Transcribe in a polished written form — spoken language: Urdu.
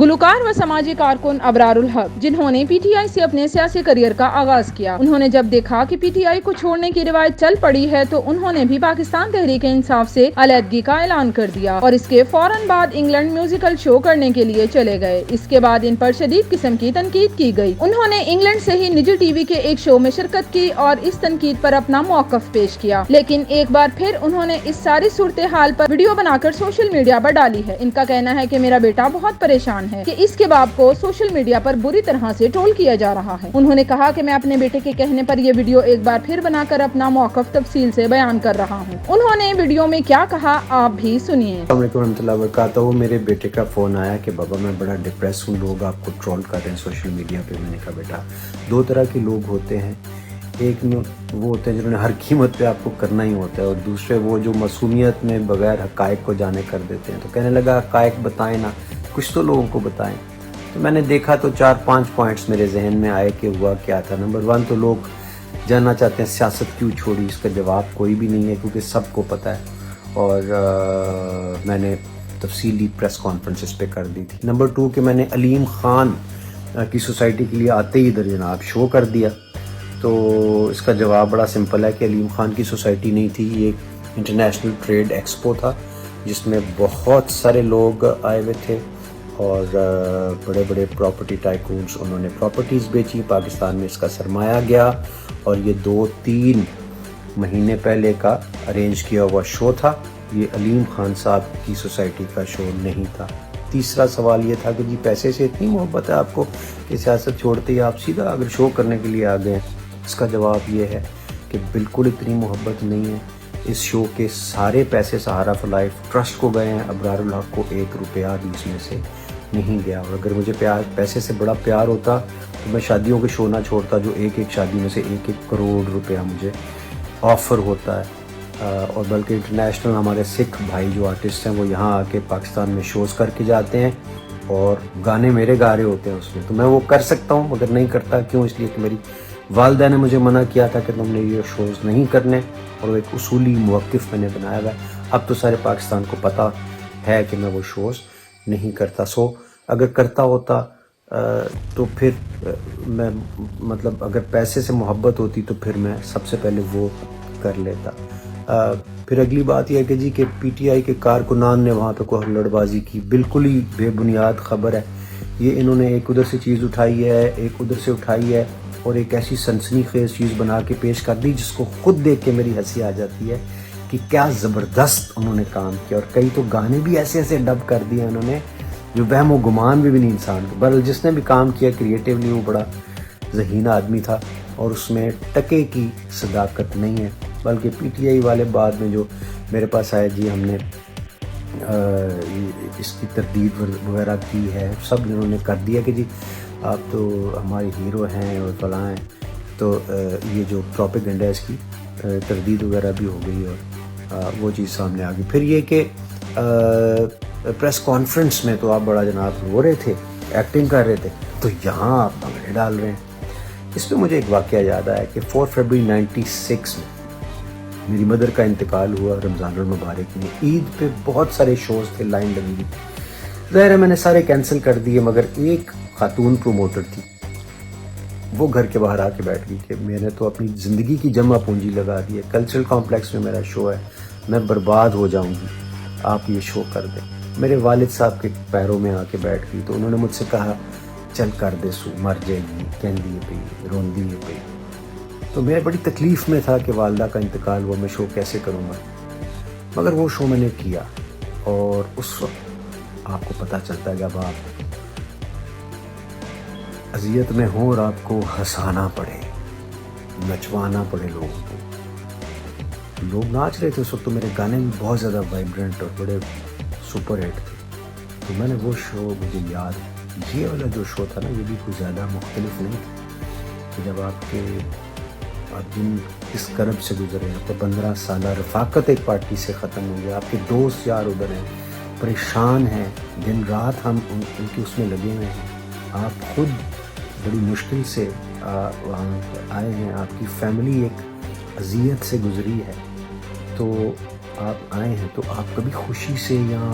گلوکار و سماجی کارکن ابرار الحق، جنہوں نے پی ٹی آئی سے اپنے سیاسی کریئر کا آغاز کیا، انہوں نے جب دیکھا کہ پی ٹی آئی کو چھوڑنے کی روایت چل پڑی ہے تو انہوں نے بھی پاکستان تحریک انصاف سے علیحدگی کا اعلان کر دیا اور اس کے فوراً بعد انگلینڈ میوزیکل شو کرنے کے لیے چلے گئے۔ اس کے بعد ان پر شدید قسم کی تنقید کی گئی۔ انہوں نے انگلینڈ سے ہی نجی ٹی وی کے ایک شو میں شرکت کی اور اس تنقید پر اپنا موقف پیش کیا، لیکن ایک بار پھر انہوں نے اس ساری صورتحال پر ویڈیو بنا کر سوشل میڈیا پر ڈالی ہے۔ ان کا کہنا ہے کہ میرا بیٹا بہت پریشان ہے کہ اس کے باپ کو سوشل میڈیا پر بری طرح سے ٹرول کیا جا رہا ہے۔ انہوں نے کہا کہ میں اپنے بیٹے کے کہنے پر یہ ویڈیو ایک بار پھر بنا کر اپنا موقف تفصیل سے بیان کر رہا ہوں۔ انہوں نے ویڈیو میں کیا کہا آپ بھی سنیے۔ السلام علیکم ورحمۃ اللہ وبرکاتہ۔ میرے بیٹے کا فون آیا کہ بابا میں بڑا ڈپریس ہوں، لوگ آپ کو ٹرول کر رہے ہیں سوشل میڈیا پہ۔ میں نے کہا بیٹا دو طرح کے لوگ ہوتے ہیں، ایک وہ ہوتے ہیں جنہوں نے ہر قیمت پہ آپ کو کرنا ہی ہوتا ہے، اور دوسرے وہ جو معصومیت میں بغیر حقائق کو جانے کر دیتے ہیں۔ تو کہنے لگا حقائق بتائیں نا، کچھ تو لوگوں کو بتائیں۔ تو میں نے دیکھا تو 4-5 پوائنٹس میرے ذہن میں آئے کہ ہوا کیا تھا۔ نمبر 1 تو لوگ جاننا چاہتے ہیں سیاست کیوں چھوڑی، اس کا جواب کوئی بھی نہیں ہے کیونکہ سب کو پتہ ہے، اور میں نے تفصیلی پریس کانفرنسز پہ کر دی تھی۔ نمبر 2 کہ میں نے علیم خان کی سوسائٹی کے لیے آتے ہی ادھر جناب شو کر دیا۔ تو اس کا جواب بڑا سمپل ہے کہ علیم خان کی سوسائٹی نہیں تھی، یہ ایک انٹرنیشنل ٹریڈ ایکسپو تھا جس میں بہت سارے لوگ آئے ہوئے تھے، اور بڑے بڑے پراپرٹی ٹائکونز، انہوں نے پراپرٹیز بیچی، پاکستان میں اس کا سرمایہ گیا، اور یہ 2-3 مہینے پہلے کا ارینج کیا ہوا شو تھا۔ یہ علیم خان صاحب کی سوسائٹی کا شو نہیں تھا۔ تیسرا سوال یہ تھا کہ جی پیسے سے اتنی محبت ہے آپ کو کہ سیاست چھوڑتے ہی آپ سیدھا اگر شو کرنے کے لیے آ گئے ہیں؟ اس کا جواب یہ ہے کہ بالکل اتنی محبت نہیں ہے۔ اس شو کے سارے پیسے سہارا فار لائف ٹرسٹ کو گئے ہیں، ابرار الحق کو 1 روپیہ بھی اس میں سے نہیں گیا۔ اور اگر مجھے پیسے سے بڑا پیار ہوتا تو میں شادیوں کے شو نہ چھوڑتا، جو ایک شادی میں سے 1 کروڑ روپیہ مجھے آفر ہوتا ہے، اور بلکہ انٹرنیشنل ہمارے سکھ بھائی جو آرٹسٹ ہیں وہ یہاں آ کے پاکستان میں شوز کر کے جاتے ہیں، اور گانے میرے گا رہے ہوتے ہیں اس میں، تو میں وہ کر سکتا ہوں مگر نہیں کرتا۔ کیوں؟ اس لیے کہ میری والدہ نے مجھے منع کیا تھا کہ تم نے یہ شوز نہیں کرنے، اور وہ ایک اصولی موقف میں نے بنایا ہوا ہے۔ اب تو سارے پاکستان کو پتہ ہے کہ میں وہ شوز نہیں کرتا۔ اگر کرتا ہوتا تو پھر میں مطلب اگر پیسے سے محبت ہوتی تو پھر میں سب سے پہلے وہ کر لیتا۔ پھر اگلی بات یہ ہے کہ جی کہ پی ٹی آئی کے کارکنان نے وہاں پہ کوئی ہلڑ بازی کی، بالکل ہی بے بنیاد خبر ہے یہ۔ انہوں نے ایک ادھر سے چیز اٹھائی ہے، ایک ادھر سے اٹھائی ہے، اور ایک ایسی سنسنی خیز چیز بنا کے پیش کر دی جس کو خود دیکھ کے میری ہنسی آ جاتی ہے کہ کیا زبردست انہوں نے کام کیا۔ اور کئی تو گانے بھی ایسے ایسے ڈب کر دیے انہوں نے جو وہم و گمان بھی نہیں انسان کو۔ بہرحال جس نے بھی کام کیا کریٹیولی وہ بڑا ذہین آدمی تھا، اور اس میں ٹکے کی صداقت نہیں ہے۔ بلکہ پی ٹی آئی والے بعد میں جو میرے پاس آئے، جی ہم نے اس کی تردید وغیرہ کی ہے، سب انہوں نے کر دیا کہ جی آپ تو ہمارے ہیرو ہیں اور فلاں ہیں، تو یہ جو پروپیگنڈا ہے اس کی تردید وغیرہ بھی ہو گئی، اور وہ چیز سامنے آ گئی۔ پھر یہ کہ پریس کانفرنس میں تو آپ بڑا جناب رو رہے تھے، ایکٹنگ کر رہے تھے، تو یہاں آپ بھنگڑے ڈال رہے ہیں۔ اس پہ مجھے ایک واقعہ یاد آیا کہ 4 فروری 96 میں میری مدر کا انتقال ہوا رمضان المبارک میں۔ عید پہ بہت سارے شوز تھے، لائن لگی ہوئی تھی، ظاہر ہے میں نے سارے کینسل کر دیے، مگر ایک خاتون پروموٹر تھی، وہ گھر کے باہر آ کے بیٹھ گئی کہ میں نے تو اپنی زندگی کی جمع پونجی لگا دی ہے، کلچرل کمپلیکس میں میرا شو ہے، میں برباد ہو جاؤں گی، آپ یہ شو کر دیں۔ میرے والد صاحب کے پیروں میں آ کے بیٹھ گئی، تو انہوں نے مجھ سے کہا چل کر دے سو، مر جائے گی، کہندی ہے پئی، روندی ہے پئی۔ تو میں بڑی تکلیف میں تھا کہ والدہ کا انتقال ہوا، میں شو کیسے کروں گا، مگر وہ شو میں نے کیا۔ اور اس وقت آپ کو پتہ چلتا ہے جب آپ اذیت میں ہوں اور آپ کو ہنسانا پڑے، نچوانا پڑے لوگوں کو۔ لوگ ناچ رہے تھے اس وقت، تو میرے گانے بھی بہت زیادہ وائبرنٹ اور بڑے سپر ہٹ تھے۔ تو میں نے وہ شو، مجھے یاد یہ والا جو شو تھا نا، یہ بھی کوئی زیادہ مختلف نہیں تھا کہ جب آپ دن اس کرب سے گزرے ہیں، تو 15 سالہ رفاقت ایک پارٹی سے ختم ہوئی ہے، آپ کے دوست یار ادھر ہیں، پریشان ہیں، دن رات ہم ان کی اس میں لگے ہوئے ہیں، آپ خود بڑی مشکل سے وہاں آئے ہیں، آپ کی فیملی ایک اذیت سے گزری ہے، تو آپ آئے ہیں، تو آپ کبھی خوشی سے یا